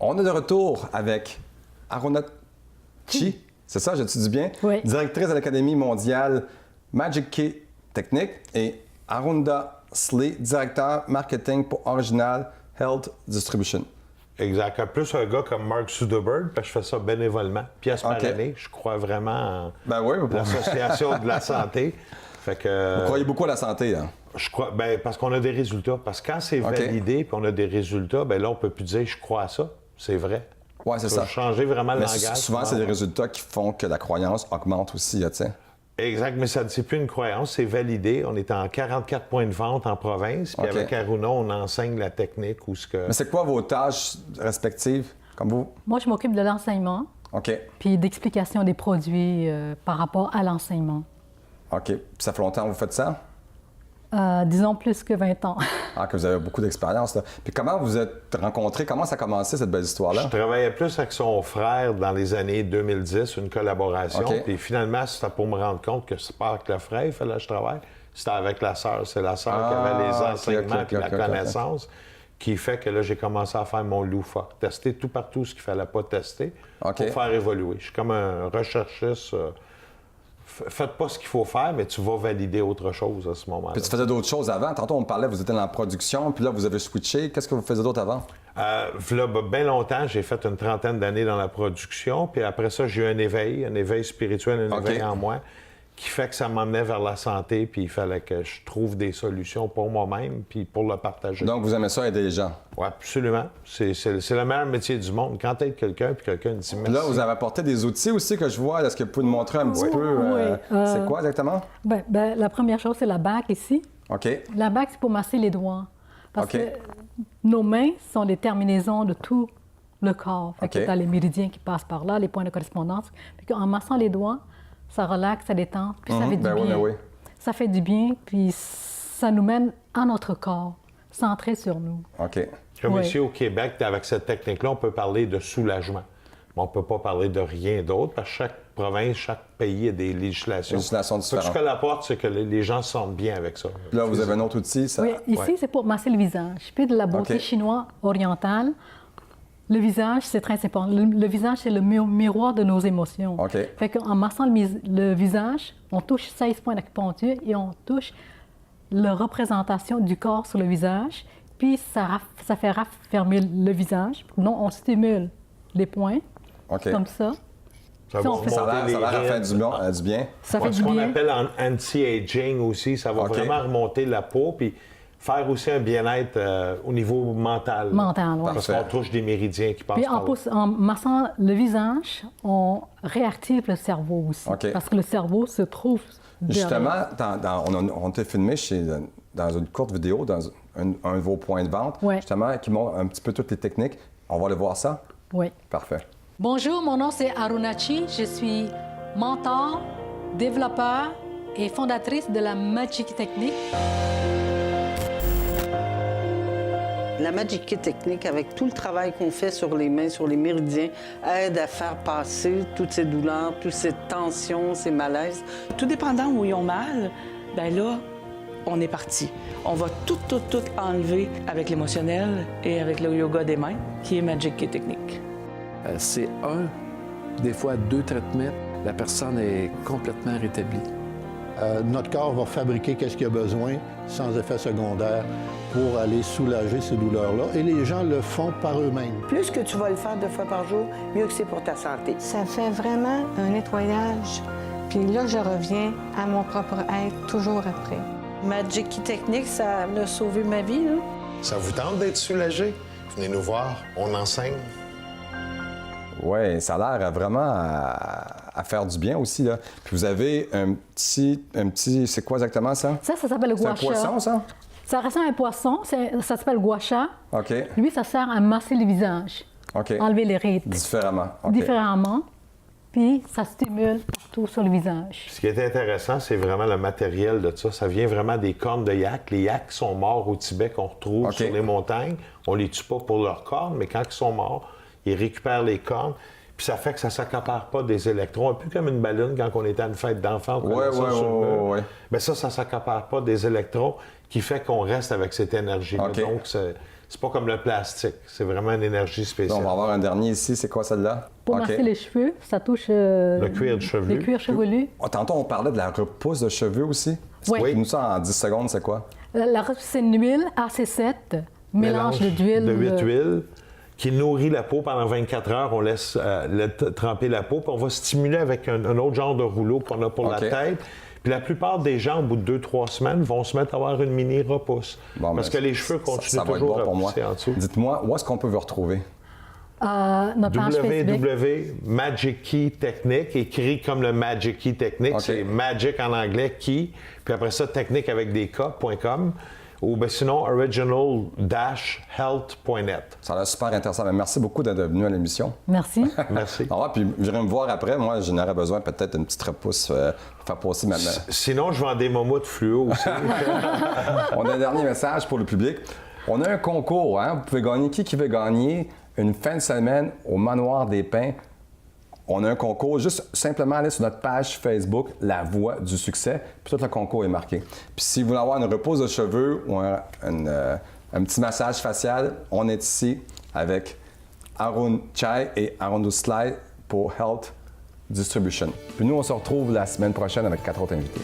On est de retour avec Aruna Chi, c'est ça, je te dis bien? Oui. Directrice de l'Académie mondiale Magic Key Technique et Arunda Slay, directeur marketing pour Original Health Distribution. Exact. Plus un gars comme Mark Zuckerberg, parce que je fais ça bénévolement. Pièce par année. Je crois vraiment en l'Association de la santé. Fait que, vous croyez beaucoup à la santé, hein? Je crois, parce qu'on a des résultats. Parce que quand c'est validé et qu'on a des résultats, là, on ne peut plus dire « je crois à ça ». C'est vrai. Oui, c'est ça. Changer vraiment le mais langage. Souvent, c'est des résultats qui font que la croyance augmente aussi, tu sais. Exact, mais ça c'est plus une croyance, c'est validé. On est en 44 points de vente en province. Puis avec Aruna, on enseigne la technique ou ce que... Mais c'est quoi vos tâches respectives, comme vous? Moi, je m'occupe de l'enseignement. OK. Puis d'explication des produits par rapport à l'enseignement. OK. Puis ça fait longtemps que vous faites ça? Disons plus que 20 ans. Ah, que vous avez beaucoup d'expérience, là. Puis comment vous êtes rencontrés? Comment ça a commencé, cette belle histoire-là? Je travaillais plus avec son frère dans les années 2010, une collaboration. Puis finalement, c'était pour me rendre compte que c'est pas avec le frère il fallait que je travaille, c'était avec la sœur. C'est la sœur qui avait les enseignements et la connaissance qui fait que là, j'ai commencé à faire mon loufoque. Tester tout partout ce qu'il fallait pas tester pour faire évoluer. Je suis comme un recherchiste... Faites pas ce qu'il faut faire, mais tu vas valider autre chose à ce moment-là. Puis tu faisais d'autres choses avant. Tantôt, on me parlait, vous étiez dans la production, puis là, vous avez switché. Qu'est-ce que vous faisiez d'autre avant? Bien longtemps, j'ai fait une trentaine d'années dans la production, puis après ça, j'ai eu un éveil spirituel, un éveil en moi, qui fait que ça m'emmenait vers la santé, puis il fallait que je trouve des solutions pour moi-même, puis pour le partager. Donc, vous aimez ça aider les gens? Oui, absolument. C'est le meilleur métier du monde. Quand tu aides quelqu'un, puis quelqu'un dit merci. Là, vous avez apporté des outils aussi que je vois. Est-ce que vous pouvez nous montrer un petit peu? C'est quoi exactement? La première chose, c'est la bague ici. OK. La bague, c'est pour masser les doigts. Parce que nos mains sont les terminaisons de tout le corps. Fait que tu as les méridiens qui passent par là, les points de correspondance. Puis en massant les doigts, ça relaxe, ça détend, puis ça fait du bien. Ça fait du bien, puis ça nous mène à notre corps, centré sur nous. OK. Comme ici au Québec, avec cette technique-là, on peut parler de soulagement. Mais on ne peut pas parler de rien d'autre, parce que chaque province, chaque pays a des législations. Différentes. Ce que l'apporte, c'est que les gens se sentent bien avec ça. Là, vous avez un autre outil, ça? Oui, ici, c'est pour masser le visage. Puis de la beauté chinoise orientale. Le visage, c'est très important. Le visage, c'est le miroir de nos émotions. Fait qu'en massant le visage, on touche 16 points d'acupuncture et on touche la représentation du corps sur le visage. Puis ça fait raffermir le visage. Non, on stimule les points, comme ça. Ça a l'air à faire du bien. Ça fait du ce qu'on bien. appelle en anti-aging aussi, ça va vraiment remonter la peau. Puis faire aussi un bien-être au niveau mental. Mental, oui. Parce qu'on touche des méridiens qui passent Puis par là. en massant le visage, on réactive le cerveau aussi. Parce que le cerveau se trouve Justement, on t'a filmé dans une courte vidéo, dans un de vos points de vente, justement, qui montre un petit peu toutes les techniques. On va aller voir ça? Oui. Parfait. Bonjour, mon nom c'est Aruna Chi. Je suis mentor, développeur et fondatrice de la Magic Technique. La Magic Key Technique, avec tout le travail qu'on fait sur les mains, sur les méridiens, aide à faire passer toutes ces douleurs, toutes ces tensions, ces malaises. Tout dépendant où ils ont mal, bien là, on est parti. On va tout enlever avec l'émotionnel et avec le yoga des mains, qui est Magic Key Technique. C'est des fois 2 traitements, la personne est complètement rétablie. Notre corps va fabriquer ce qu'il a besoin, sans effet secondaire, pour aller soulager ces douleurs-là. Et les gens le font par eux-mêmes. Plus que tu vas le faire 2 fois par jour, mieux que c'est pour ta santé. Ça fait vraiment un nettoyage. Puis là, je reviens à mon propre être toujours après. Magic Key Technique, ça a sauvé ma vie, là. Ça vous tente d'être soulagé? Venez nous voir, on enseigne. Oui, ça a l'air vraiment à faire du bien aussi, là. Puis vous avez un petit, c'est quoi exactement ça? Ça s'appelle le gua sha. C'est un poisson, ça? Ça ressemble à un poisson, ça s'appelle gua sha. OK. Lui, ça sert à masser le visage. OK. Enlever les rides. Différemment. OK. Différemment. Puis ça stimule partout sur le visage. Ce qui est intéressant, c'est vraiment le matériel de ça. Ça vient vraiment des cornes de yak. Les yaks sont morts au Tibet qu'on retrouve sur les montagnes. On les tue pas pour leurs cornes, mais quand ils sont morts, ils récupèrent les cornes. Puis ça fait que ça ne s'accapare pas des électrons. Un peu comme une ballonne quand on était à une fête d'enfants. Oui. Mais ça ne s'accapare pas des électrons qui fait qu'on reste avec cette énergie-là. Donc, c'est pas comme le plastique. C'est vraiment une énergie spéciale. On va avoir un dernier ici. C'est quoi celle-là? Pour masser les cheveux, ça touche le cuir chevelu. Le cuir chevelu. Tantôt, on parlait de la repousse de cheveux aussi. Oui. Nous, ça, en 10 secondes, c'est quoi? La repousse, c'est une huile AC7, mélange d'huile. De 8 huiles qui nourrit la peau pendant 24 heures. On laisse tremper la peau, puis on va stimuler avec un autre genre de rouleau qu'on a pour la tête. Puis la plupart des gens, au bout de 2-3 semaines, vont se mettre à avoir une mini repousse. Bon, parce que les cheveux continuent toujours à repousser en dessous. Dites-moi, où est-ce qu'on peut vous retrouver? Notre page Facebook. Magic Key Technique, écrit comme le Magic Key Technique. C'est Magic en anglais, Key. Puis après ça, technique avec des K.com. Ou sinon, original-health.net. Ça a l'air super intéressant. Mais merci beaucoup d'être venu à l'émission. Merci. Merci. Puis j'irai me voir après. Moi, j'en aurais besoin peut-être une petite repousse pour faire passer ma main. Sinon, je vends des momoutes fluo aussi. On a un dernier message pour le public. On a un concours. Hein? Vous pouvez gagner. Qui veut gagner une fin de semaine au Manoir des Pins? On a un concours, juste simplement aller sur notre page Facebook, La Voix du Succès, puis tout le concours est marqué. Puis si vous voulez avoir une repose de cheveux ou un petit massage facial, on est ici avec Arun Chai et Arun Slide pour Health Distribution. Puis nous, on se retrouve la semaine prochaine avec 4 autres invités.